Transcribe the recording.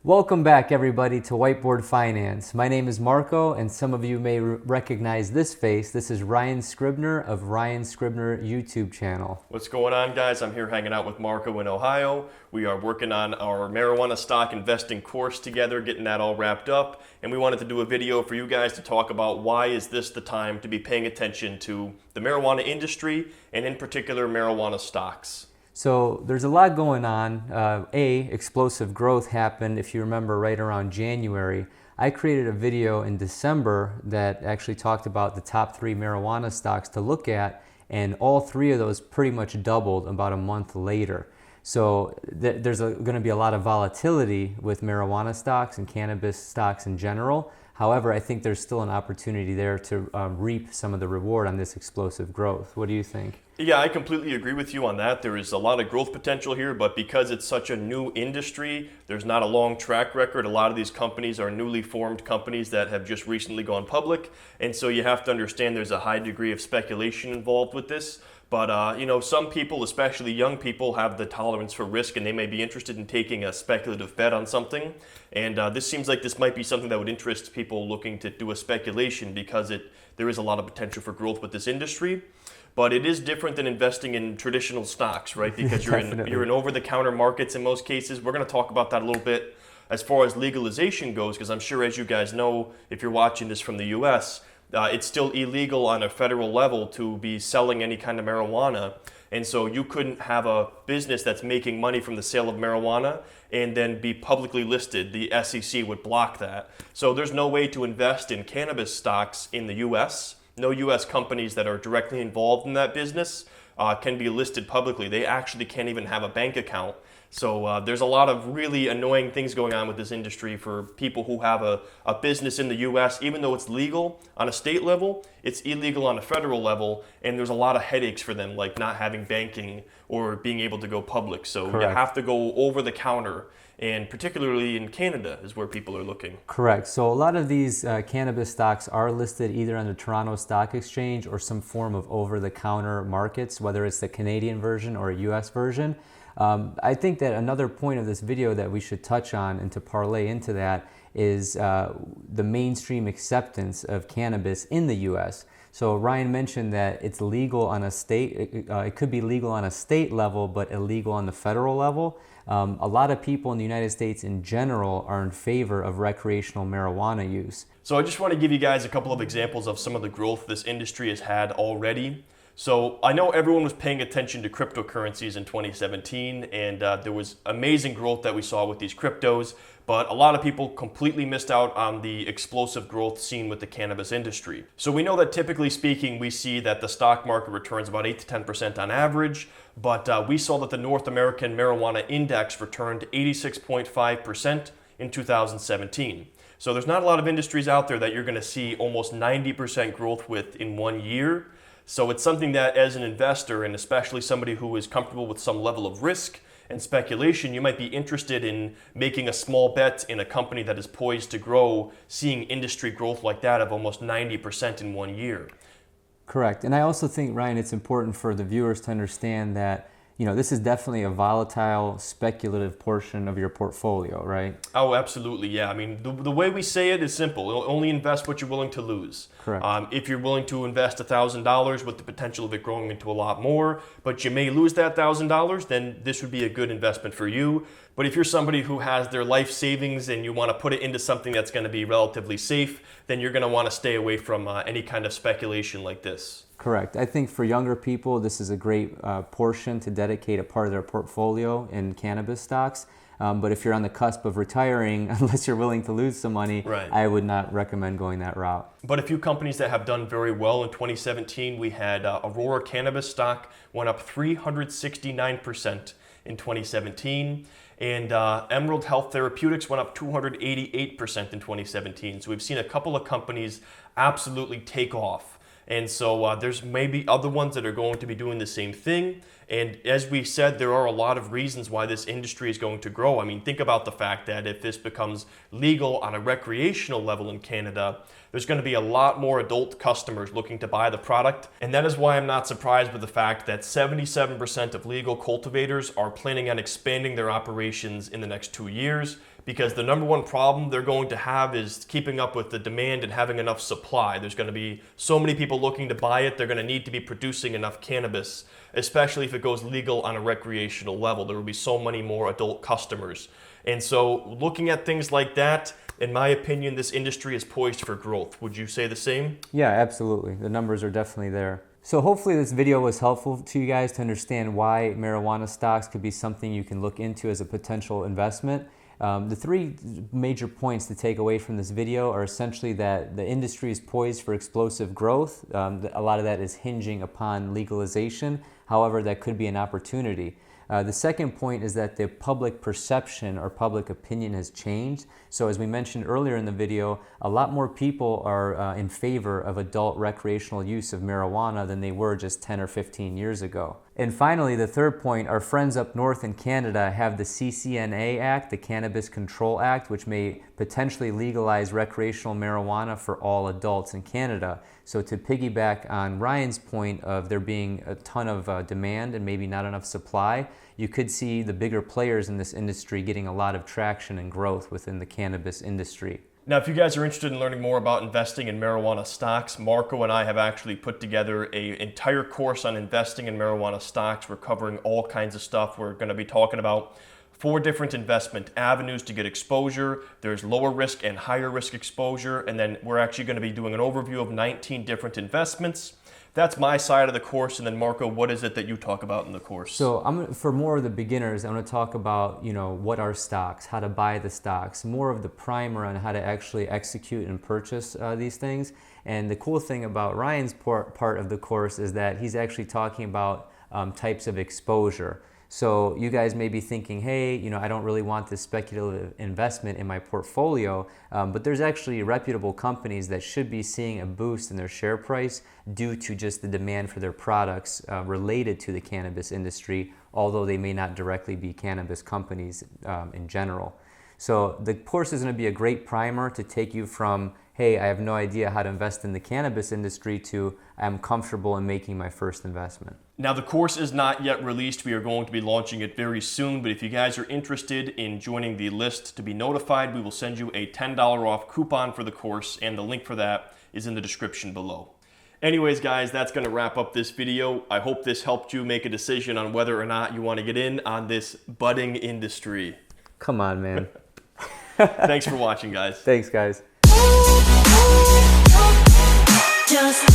Welcome back, everybody, to Whiteboard Finance. My name is Marco, and some of you may recognize this face. This is Ryan Scribner of Ryan Scribner YouTube channel. What's going on, guys? I'm here hanging out with Marco in Ohio. We are working on our marijuana stock investing course together, getting that all wrapped up. And we wanted to do a video for you guys to talk about why is this the time to be paying attention to the marijuana industry, and in particular, marijuana stocks. So there's a lot going on. Explosive growth happened, if you remember, right around January. I created a video in December that actually talked about the top 3 marijuana stocks to look at, and all 3 of those pretty much doubled about a month later. So there's going to be a lot of volatility with marijuana stocks and cannabis stocks in general. However, I think there's still an opportunity there to reap some of the reward on this explosive growth. What do you think? Yeah, I completely agree with you on that. There is a lot of growth potential here, but because it's such a new industry, there's not a long track record. A lot of these companies are newly formed companies that have just recently gone public, and so you have to understand there's a high degree of speculation involved with this. But some people, especially young people, have the tolerance for risk, and they may be interested in taking a speculative bet on something. And this seems like this might be something that would interest people looking to do a speculation, because there is a lot of potential for growth with this industry. But it is different than investing in traditional stocks, right? Because you're in over-the-counter markets in most cases. We're going to talk about that a little bit as far as legalization goes, because I'm sure, as you guys know, if you're watching this from the U.S., it's still illegal on a federal level to be selling any kind of marijuana. And so you couldn't have a business that's making money from the sale of marijuana and then be publicly listed. The SEC would block that. So there's no way to invest in cannabis stocks in the U.S. No U.S. companies that are directly involved in that business can be listed publicly. They actually can't even have a bank account. So there's a lot of really annoying things going on with this industry for people who have a business in the U.S. Even though it's legal on a state level, it's illegal on a federal level, and there's a lot of headaches for them, like not having banking or being able to go public. So Correct. You have to go over the counter, and particularly in Canada is where people are looking. Correct. So a lot of these cannabis stocks are listed either on the Toronto Stock Exchange or some form of over-the-counter markets, whether it's the Canadian version or a U.S. version. I think that another point of this video that we should touch on, and to parlay into that, is the mainstream acceptance of cannabis in the U.S. So Ryan mentioned that it's legal on a state, it could be legal on a state level, but illegal on the federal level. A lot of people in the United States in general are in favor of recreational marijuana use. So I just want to give you guys a couple of examples of some of the growth this industry has had already. So I know everyone was paying attention to cryptocurrencies in 2017, and there was amazing growth that we saw with these cryptos, but a lot of people completely missed out on the explosive growth seen with the cannabis industry. So we know that typically speaking, we see that the stock market returns about 8 to 10% on average, but we saw that the North American Marijuana Index returned 86.5% in 2017. So there's not a lot of industries out there that you're going to see almost 90% growth with in 1 year. So it's something that, as an investor, and especially somebody who is comfortable with some level of risk and speculation, you might be interested in making a small bet in a company that is poised to grow, seeing industry growth like that of almost 90% in 1 year. Correct. And I also think, Ryan, it's important for the viewers to understand that this is definitely a volatile, speculative portion of your portfolio, right? Oh, absolutely, yeah. I mean, the way we say it is simple. Only invest what you're willing to lose. Correct. If you're willing to invest $1,000 with the potential of it growing into a lot more, but you may lose that $1,000, then this would be a good investment for you. But if you're somebody who has their life savings and you want to put it into something that's going to be relatively safe, then you're going to want to stay away from any kind of speculation like this. Correct. I think for younger people, this is a great portion to dedicate a part of their portfolio in cannabis stocks. But if you're on the cusp of retiring, unless you're willing to lose some money, right, I would not recommend going that route. But a few companies that have done very well in 2017, we had Aurora Cannabis stock went up 369% in 2017. And Emerald Health Therapeutics went up 288% in 2017. So we've seen a couple of companies absolutely take off. And so there's maybe other ones that are going to be doing the same thing. And as we said, there are a lot of reasons why this industry is going to grow. I mean, think about the fact that if this becomes legal on a recreational level in Canada, there's going to be a lot more adult customers looking to buy the product. And that is why I'm not surprised with the fact that 77% of legal cultivators are planning on expanding their operations in the next 2 years, because the number one problem they're going to have is keeping up with the demand and having enough supply. There's going to be so many people looking to buy it, they're going to need to be producing enough cannabis, especially if it goes legal on a recreational level. There will be so many more adult customers. And so looking at things like that, in my opinion, this industry is poised for growth. Would you say the same? Yeah, absolutely. The numbers are definitely there. So hopefully this video was helpful to you guys to understand why marijuana stocks could be something you can look into as a potential investment. The three major points to take away from this video are essentially that the industry is poised for explosive growth. A lot of that is hinging upon legalization. However, that could be an opportunity. The second point is that the public perception or public opinion has changed. So as we mentioned earlier in the video, a lot more people are in favor of adult recreational use of marijuana than they were just 10 or 15 years ago. And finally, the third point, our friends up north in Canada have the CCNA Act, the Cannabis Control Act, which may potentially legalize recreational marijuana for all adults in Canada. So to piggyback on Ryan's point of there being a ton of demand and maybe not enough supply, you could see the bigger players in this industry getting a lot of traction and growth within the cannabis industry. Now, if you guys are interested in learning more about investing in marijuana stocks, Marco and I have actually put together an entire course on investing in marijuana stocks. We're covering all kinds of stuff. We're going to be talking about 4 different investment avenues to get exposure. There's lower risk and higher risk exposure. And then we're actually going to be doing an overview of 19 different investments. That's my side of the course. And then Marco, what is it that you talk about in the course? So for more of the beginners, I'm going to talk about, what are stocks, how to buy the stocks, more of the primer on how to actually execute and purchase these things. And the cool thing about Ryan's part of the course is that he's actually talking about types of exposure. So you guys may be thinking, hey, I don't really want this speculative investment in my portfolio, but there's actually reputable companies that should be seeing a boost in their share price due to just the demand for their products related to the cannabis industry, although they may not directly be cannabis companies in general. So the course is going to be a great primer to take you from, hey, I have no idea how to invest in the cannabis industry to I'm comfortable in making my first investment. Now, the course is not yet released. We are going to be launching it very soon, but if you guys are interested in joining the list to be notified, we will send you a $10 off coupon for the course, and the link for that is in the description below. Anyways, guys, that's going to wrap up this video. I hope this helped you make a decision on whether or not you want to get in on this budding industry. Come on, man. Thanks for watching, guys. Thanks, guys. Just